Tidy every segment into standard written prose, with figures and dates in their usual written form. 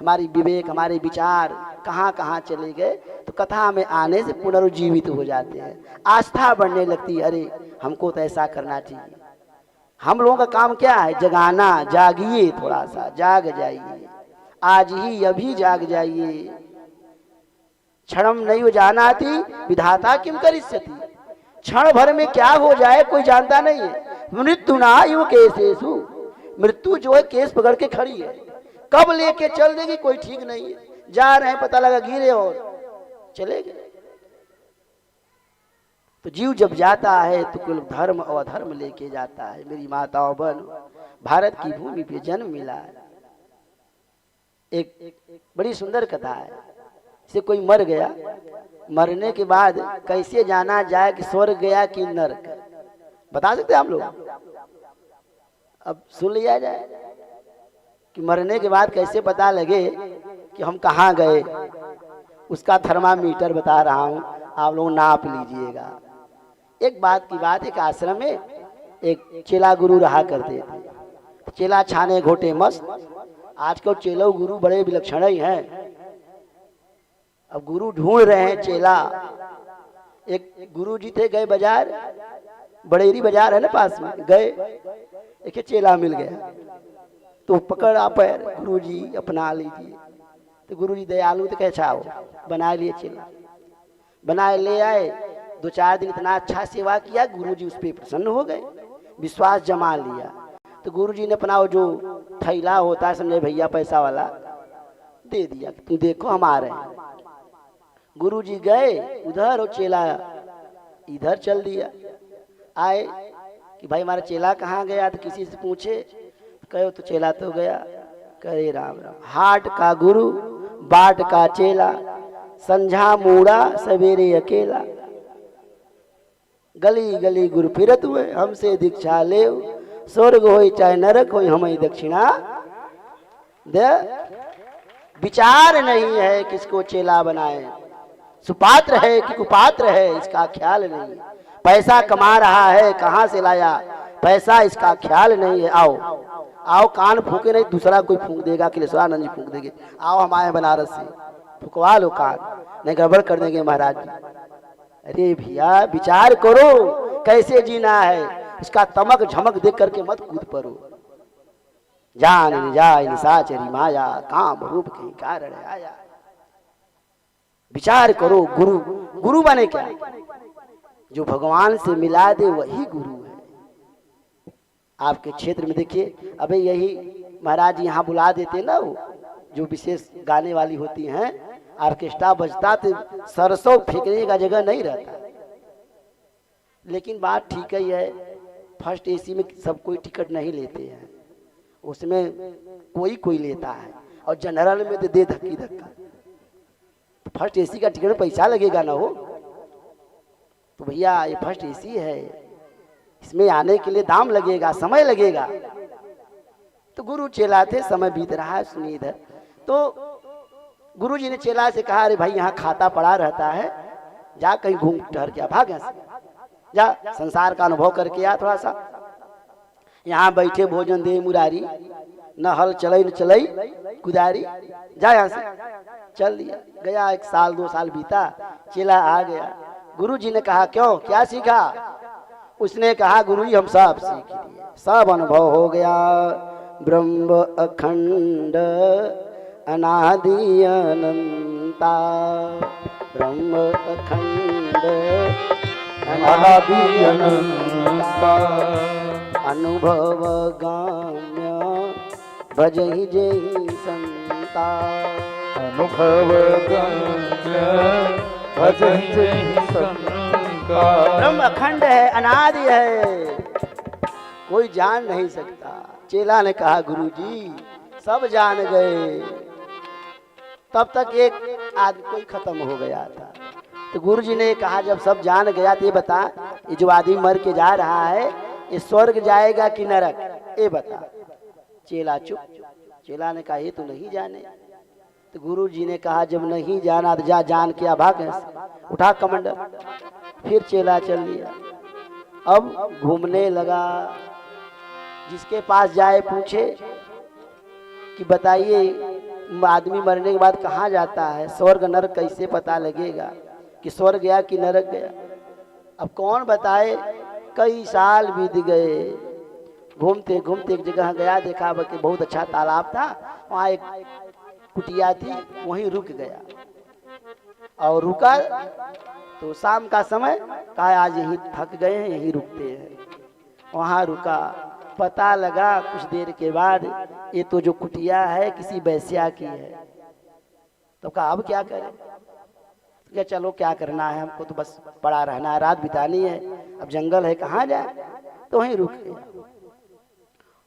हमारी विवेक, हमारे विचार कहाँ कहाँ चले गए, तो कथा में आने से पुनर्जीवित हो जाते हैं, आस्था बढ़ने लगती है। अरे हमको तो ऐसा करना चाहिए। हम लोगों का काम क्या है? जगाना। जागिए, थोड़ा सा जाग जाइए, आज ही अभी जाग जाइए। क्षणम नैव जानाति विधाता किम करिष्यति। क्षण भर में क्या हो जाए कोई जानता नहीं है। मृत्यु ना यु केसेषु, मृत्यु जो है केस पकड़ के खड़ी है, कब लेके चल देगी कोई ठीक नहीं है। जा रहे हैं, पता लगा गिरे और चले गए। तो जीव जब जाता है तो कुल धर्म और अधर्म लेके जाता है। मेरी माता और बहन, भारत की भूमि पे जन्म मिला है। एक बड़ी सुंदर कथा है। से कोई मर गया, मरने के बाद कैसे जाना जाए कि स्वर्ग गया कि नरक, बता सकते हैं हम लोग? अब सुन लिया जाए कि मरने के बाद कैसे पता लगे कि हम कहाँ गए। उसका थर्मामीटर बता रहा हूँ, आप लोग नाप लीजिएगा। एक बात की बात, एक आश्रम में एक चेला गुरु रहा करते थे। चेला छाने घोटे मस्त। आजकल चेलो गुरु बड़े विलक्षण ही हैं। अब गुरु ढूंढ रहे हैं चेला। एक गुरु जी थे, गए बाजार, बड़ेरी बाजार है ना पास में, गए, एक चेला मिल गया तो पकड़ा पैर, गुरु जी अपना लीजिए। तो गुरु जी दयालु तो कैसा हो, बना लिए चेला, बनाए ले आए। 2-4 दिन इतना अच्छा सेवा किया, गुरु जी उस पर प्रसन्न हो गए, विश्वास जमा लिया। तो गुरु जी ने अपना वो जो थैला होता है, समझे भैया पैसा वाला, दे दिया, तुम देखो हम आ रहे हैं। गुरु जी गए उधर और चेला इधर चल दिया। आए कि भाई हमारा चेला कहाँ गया, तो किसी से पूछे, कहो तो चेला तो गया। करे राम राम, हाट का गुरु बाट का चेला, संझा मूड़ा सवेरे अकेला। गली गली गुरु फिरत हुए, हमसे दीक्षा ले, स्वर्ग हो चाहे नरक हो हमें दक्षिणा दे। विचार नहीं है किसको चेला बनाए, सुपात्र है कि कुपात्र है इसका ख्याल नहीं। पैसा कमा रहा है, कहाँ से लाया पैसा इसका ख्याल नहीं है। आओ आओ, कान फूके नहीं, दूसरा कोई फूक देगा, अखिलेश्वरानंद जी फूक देंगे। आओ हम आए बनारस से, फुकवा लो कान, नहीं गड़बड़ कर देंगे महाराज जी। अरे भैया विचार करो कैसे जीना है, इसका तमक झमक देख करके मत कूद पड़ो। जान जाय निशाचरी माया, काम रूप के कारण आया। विचार करो, गुरु गुरु बने क्या? जो भगवान से मिला दे वही गुरु है। आपके क्षेत्र में देखिए, अबे यही महाराज यहाँ बुला देते ना, वो जो विशेष गाने वाली होती हैं, ऑर्केस्ट्रा बजता तो सरसों फेंकने का जगह नहीं रहता। लेकिन बात ठीक ही है, फर्स्ट एसी में सब कोई टिकट नहीं लेते हैं, उसमें कोई कोई लेता है, और जनरल में तो दे धक्की धक्का। फर्स्ट एसी का टिकट में पैसा लगेगा ना हो, तो भैया ये फर्स्ट एसी है, इसमें आने के लिए दाम लगेगा, समय लगेगा। तो गुरु चेला थे, समय बीत रहा है, सुनिए इधर। तो गुरु जी ने चेला से कहा, अरे भाई यहाँ खाता पड़ा रहता है, जा कहीं घूम टहर के भाग यहाँ से, जा संसार का अनुभव करके आ थोड़ा सा। यहाँ बैठे भोजन दे मुरारी, न हल चलई न चलई कुदारी, जा यहाँ से। चल दिया, गया 1 साल 2 साल बीता, चेला आ गया। गुरु जी ने कहा क्यों, क्या सीखा? उसने कहा गुरु जी हम सब सीख लिए, सब अनुभव हो गया। ब्रह्म अखंड अनादि अनंता, ब्रह्म अखंड अनादि अनंता, अनुभव गाम्य भजहि जेहि संता, अनुभव गाम्य भजहि जेहि संता। ब्रह्म अखंड है, अनादि है, कोई जान नहीं सकता। चेला ने कहा गुरु जी सब जान गए। तब तक एक आदमी कोई खत्म हो गया था। तो गुरु जी ने कहा जब सब जान गया तो ये बता, ये जो आदमी मर के जा रहा है ये स्वर्ग जाएगा कि नरक, ये बता। चेला चुप। चेला ने कहा ये तो नहीं जाने। तो गुरु जी ने कहा जब नहीं जाना तो जा जान के आ, भाग उठा कमंडल। फिर चेला चल दिया। अब घूमने लगा, जिसके पास जाए पूछे कि बताइए आदमी मरने के बाद कहाँ जाता है, स्वर्ग नरक कैसे पता लगेगा कि स्वर्ग गया कि नरक गया। अब कौन बताए। कई साल बीत गए, घूमते घूमते एक जगह गया, देखा कि बहुत अच्छा तालाब था, वहाँ एक कुटिया थी, वहीं रुक गया। और रुका तो शाम का समय, कहा आज यहीं थक गए हैं, यहीं रुकते हैं। वहाँ रुका, पता लगा कुछ देर के बाद ये तो जो कुटिया है किसी वैश्या की है। तो कहा अब क्या करें। क्या चलो क्या करना है, हमको तो बस पड़ा रहना है, रात बितानी है, अब जंगल है कहाँ जाए। तो वहीं रुक गया।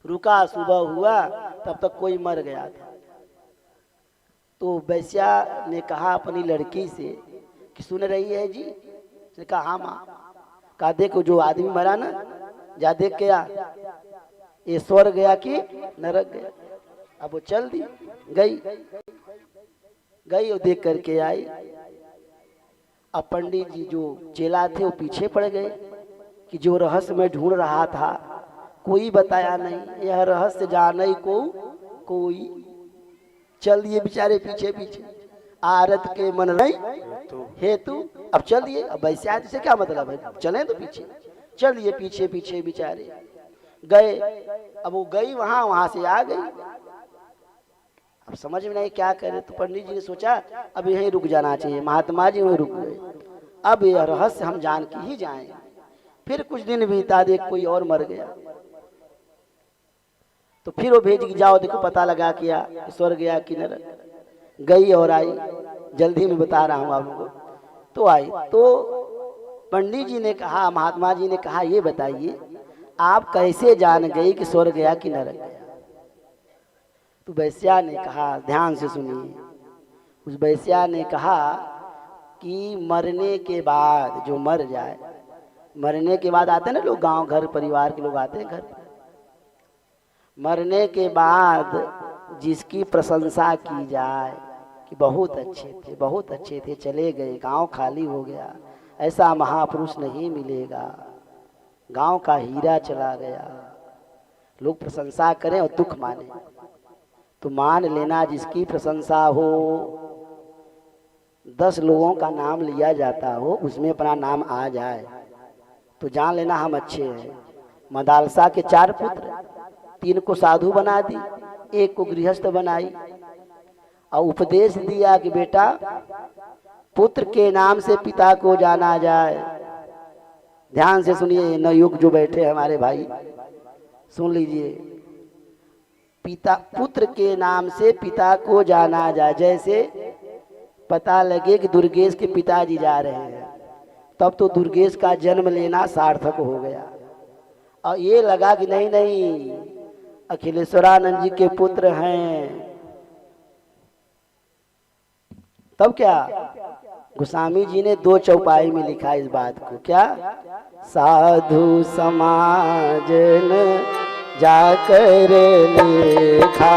रुका, सुबह हुआ तब तक कोई मर गया था। तो वैश्या ने कहा अपनी लड़की से कि सुन रही है जी। उसने कहा हाँ माँ। कहा देखो जो आदमी मरा ना, जा देख के आ, ये स्वर्ग गया कि नरक गया। अब वो चल दी, गई और देख करके आई। अब पंडित जी जो चेला थे वो पीछे पड़ गए कि जो रहस्य में ढूंढ रहा था कोई बताया नहीं, यह रहस्य जाने को कोई। चल दिए बेचारे पीछे पीछे, आरत के मन नहीं हेतु। अब चल दिए, अब वैसे आदमी से क्या मतलब है, चले तो पीछे। चल दिए पीछे पीछे बेचारे गए। अब वो गई वहां से आ गई। अब समझ में नहीं क्या करे। तो पंडित जी ने सोचा अब यहीं रुक जाना चाहिए। महात्मा जी वहीं रुक गए। अब यह रहस्य हम जान के ही जाएं। फिर कुछ दिन बीता, देख कोई और मर गया। तो फिर वो भेज के जाओ देखो पता लगा किया स्वर्ग गया कि नरक। गई और आई, जल्दी में बता रहा हूँ आप लोगों को। तो आई तो पंडित जी ने कहा, महात्मा जी ने कहा ये बताइए आप कैसे जान गई कि स्वर्ग गया कि नरक गया। तो वैश्या ने कहा, ध्यान से सुनिए। उस वैश्या ने कहा कि मरने के बाद जो मर जाए, मरने के बाद आते हैं ना लोग, गांव घर परिवार के लोग आते हैं घर, मरने के बाद जिसकी प्रशंसा की जाए कि बहुत अच्छे थे, बहुत अच्छे थे, चले गए, गांव खाली हो गया, ऐसा महापुरुष नहीं मिलेगा, गांव का हीरा चला गया, लोग प्रशंसा करें और दुख माने। तो मान लेना जिसकी प्रशंसा हो, 10 लोगों का नाम लिया जाता हो, उसमें अपना नाम आ जाए तो जान लेना हम अच्छे हैं। मदालसा के 4 पुत्र, 3 को साधु बना दी, 1 को गृहस्थ बनाई और उपदेश दिया कि बेटा पुत्र के नाम से पिता को जाना जाए। ध्यान से सुनिए, नवयुग जो बैठे हमारे भाई सुन लीजिए। पिता पुत्र के नाम से पिता को जाना जाए। जैसे पता लगे कि दुर्गेश के पिताजी जा रहे हैं, तब तो दुर्गेश का जन्म लेना सार्थक हो गया। और ये लगा कि नहीं नहीं अखिलेश्वरानंद जी के पुत्र हैं, तब क्या गोस्वामी जी ने 2 चौपाई में लिखा इस बात को। क्या? साधु समाज न जाकर लेखा,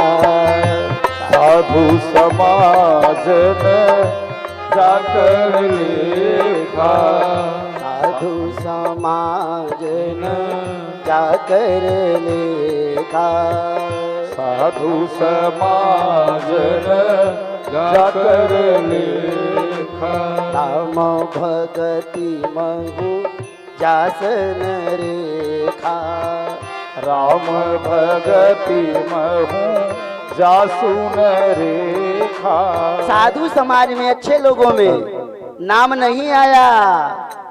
साधु समाज न जाकर लेखा, साधु समाज न जाकर लेखा, साधु समाज न जाकर लेखा, राम भगति महु जासन रेखा, राम भगति महु जासुन रेखा। साधु समाज में अच्छे लोगों में नाम नहीं आया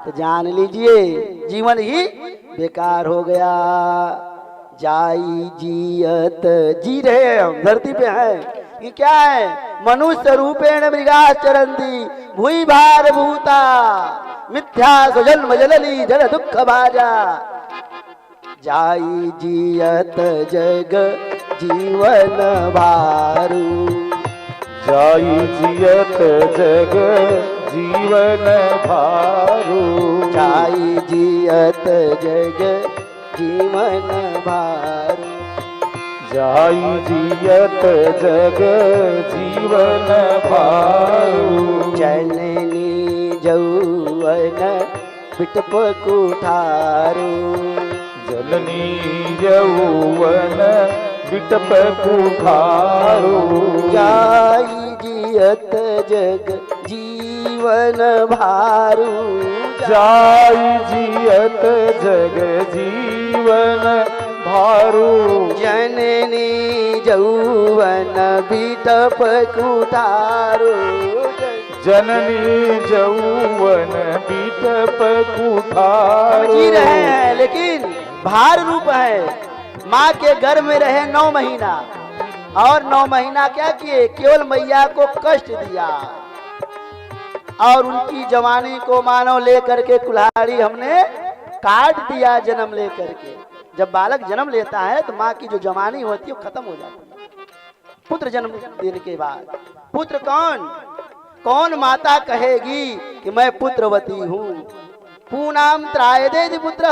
तो जान लीजिए जीवन ही बेकार हो गया। जाई जियत, जी रहे हैं हम, धरती पे हैं, ये क्या है? मनुष्य रूपेण मृगा चरंती भूई भार भूता मिथ्या स्वजन्म जलनी जल दुख भाजा। जाई जियत जग जीवन भारू, जाई जियत जग जीवन भारू, जाई जियत जग जीवन भारू, जाई जियत जग जीवन भारू। जननी जौवन बिटप कुठारू, जननी यौवन बिटप कुठारो जाई जियत जग जीवन भारू जाई जियत जग जीवन भारू जननी जौवन बिटप कुठारो जननी जौवन बिटप कुठारो जी रहे हैं लेकिन भार रूप है। माँ के गर्भ में रहे 9 महीना और 9 महीना क्या किए, केवल मैया को कष्ट दिया और उनकी जवानी को मानो लेकर के कुल्हाड़ी हमने काट दिया जन्म लेकर के। जब बालक जन्म लेता है तो माँ की जो जवानी होती है वो खत्म हो जाती है। पुत्र जन्म देने के बाद पुत्र कौन माता कहेगी कि मैं पुत्रवती हूँ। पूनाम त्रायदे पुत्र,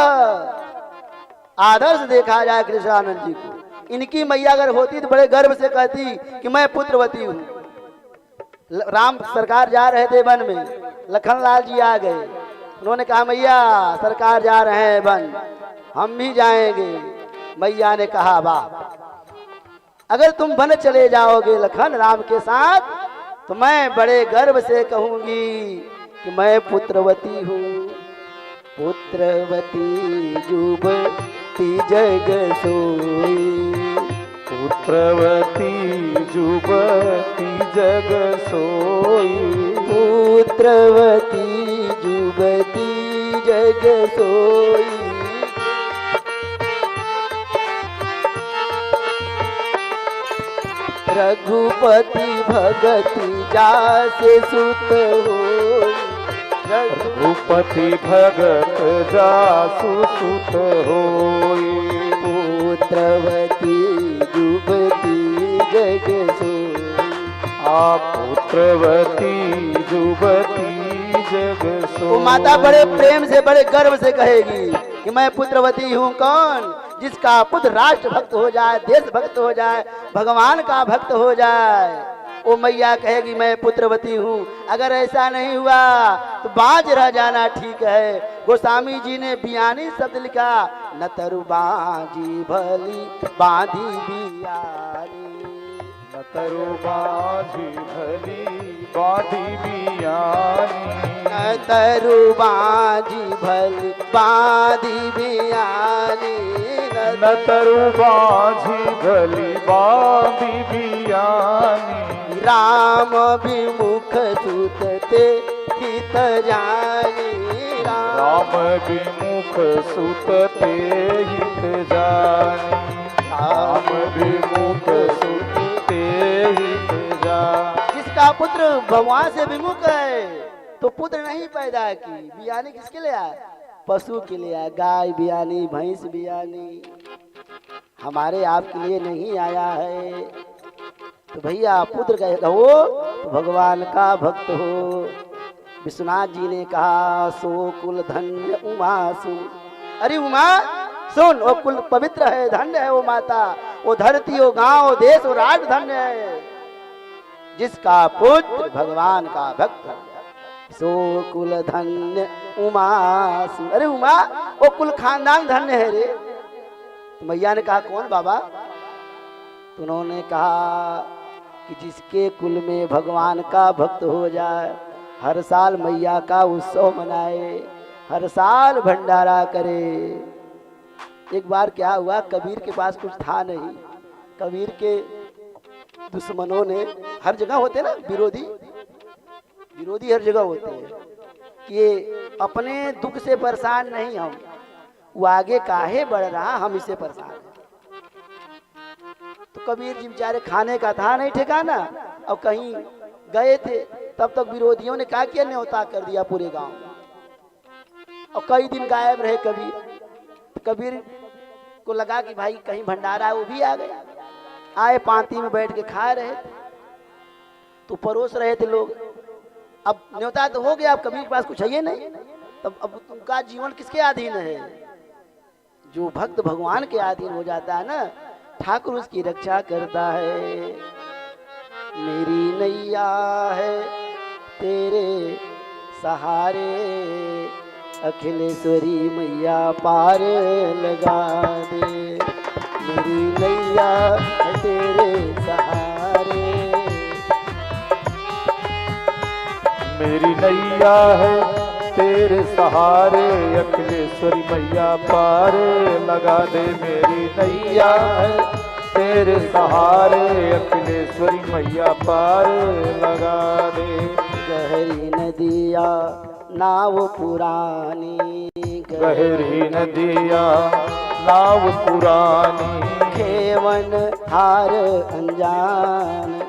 आदर्श देखा जाए कृष्णानंद जी को, इनकी मैया अगर होती तो बड़े गर्व से कहती कि मैं पुत्रवती हूँ। राम सरकार जा रहे थे वन में, लखनलाल जी आ गए, उन्होंने कहा मैया सरकार जा रहे हैं वन, हम भी जाएंगे। मैया ने कहा वाह, अगर तुम वन चले जाओगे लखन राम के साथ तो मैं बड़े गर्व से कहूंगी कि मैं पुत्रवती हूँ। पुत्रवती जुबती जग सोई, पुत्रवती जुबती जग सोई, पुत्रवती जुबती जग सोई। रघुपति भगति जासे सुत होई, रघुपति भगत जासु सुत होई, पुत्रवती जुबती जग सोई। पुत्रवती जुबती जग सोई। वो माता बड़े प्रेम से बड़े गर्व से कहेगी कि मैं पुत्रवती हूँ। कौन? जिसका पुत्र राष्ट्र भक्त हो जाए, देश भक्त हो जाए, भगवान का भक्त हो जाए, वो मैया कहेगी मैं पुत्रवती हूँ। अगर ऐसा नहीं हुआ तो बाँझ रह जाना ठीक है। गोस्वामी जी ने बियानी शब्द लिखा, न तरु बाँझी भली बाँधी बियानी, न तरु बाँझी भली बाँधी बियानी, न तरु बाँझी भली बाँधी बियानी, न तरु बाँझी भली बाँधी बियानी। राम विमुख सुतते हित जानी, राम विमुख सुतते हित जानी, राम विमुख सुतते हित जानी। जिसका पुत्र भगवान से विमुख है तो पुत्र नहीं पैदा की, बियानी किसके लिए आए? पशु के लिए आया, गाय बियानी, भैंस बियानी, हमारे आपके लिए नहीं आया है। तो भैया पुत्र कहो तो भगवान का भक्त हो। विश्वनाथ जी ने कहा सो कुल धन्य उमा सुन। अरे उमा सुन, वो कुल पवित्र है, धन्य है वो माता, वो धरती, वो गांव, देश, वो राष्ट्र धन्य है जिसका पुत्र भगवान का भक्त है। सो कुल धन्य उमा सुन। अरे उमा वो कुल खानदान धन्य है रे। तो मैया ने कहा कौन बाबा? तो उन्होंने कहा कि जिसके कुल में भगवान का भक्त हो जाए, हर साल मैया का उत्सव मनाए, हर साल भंडारा करे। एक बार क्या हुआ, कबीर के पास कुछ था नहीं। कबीर के दुश्मनों ने, हर जगह होते ना विरोधी हर जगह होते हैं, कि अपने दुख से परेशान नहीं हम, वो आगे काहे बढ़ रहा, हम इसे परेशान हैं। तो कबीर जी बेचारे खाने का था नहीं ठिकाना, और कहीं गए थे, तब तक विरोधियों ने क्या किया, न्योता कर दिया पूरे गांव में, और कई दिन गायब रहे कबीर। कबीर को लगा कि भाई कहीं भंडारा, वो भी आ गए, आए पांति में बैठ के खा रहे थे, तो परोस रहे थे लोग। अब न्योता तो हो गया, अब कबीर के पास कुछ है ये नहीं, तब अब उनका जीवन किसके अधीन है? जो भक्त भगवान के अधीन हो जाता है ना, ठाकुर उसकी रक्षा करता है। मेरी नैया है तेरे सहारे, अखिलेश्वरी मैया पार लगा दे। मेरी नैया नदिया है तेरे सहारे। मेरी नैया है तेरे सहारे, अखिलेश्वरी मैया पार लगा दे। मेरी नैया है तेरे सहारे, अखिलेश्वरी मैया पार लगा दे। गहरी नदिया नाव पुरानी, गहरी नदिया नाव पुरानी, खेवन हार अनजान,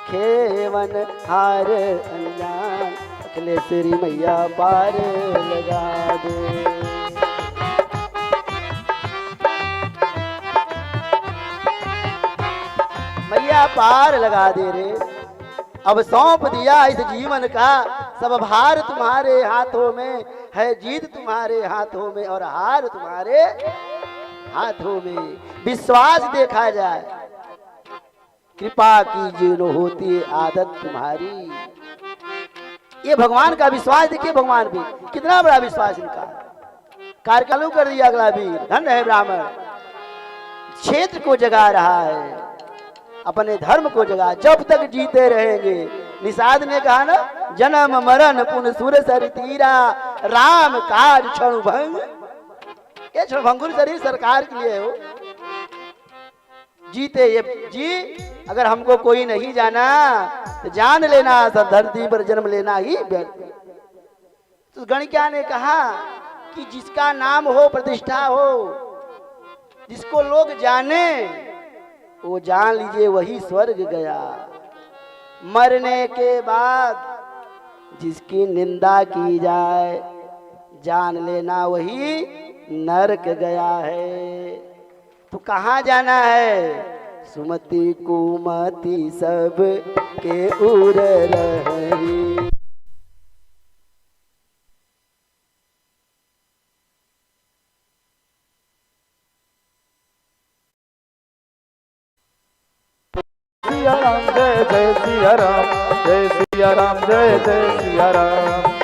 खेवन हार अनजान, अखिलेश्वरी मैया पार लगा दे। मैया पार लगा दे रे, अब सौंप दिया इस जीवन का, सब भार तुम्हारे हाथों में है, जीत तुम्हारे हाथों में और हार तुम्हारे हाथों में। विश्वास देखा जाए, कृपा कीजिए न होती आदत तुम्हारी। ये भगवान का विश्वास देखिए, भगवान पे कितना बड़ा विश्वास इनका। कार्य चालू कर दिया अगला वीर, धन्य है ब्राह्मण, क्षेत्र को जगा रहा है, अपने धर्म को जगा, जब तक जीते रहेंगे। निषाद ने कहा ना, जन्म मरण पुन सुर सर तीरा, राम काज क्षण भंग। ये क्षणभंगुर शरीर सरकार के लिए हो, जीते ये जी। अगर हमको कोई नहीं जाना तो जान लेना, सब धरती पर जन्म लेना ही व्यर्थ। तो गणिका ने कहा कि जिसका नाम हो, प्रतिष्ठा हो, जिसको लोग जाने, वो जान लीजिए वही स्वर्ग गया। मरने के बाद जिसकी निंदा की जाए, जान लेना वही नरक गया है। तो कहाँ जाना है? सुमति कुमति सब के उर रही। सिया राम जय जय सिया राम, जय सिया राम जय जय सिया राम।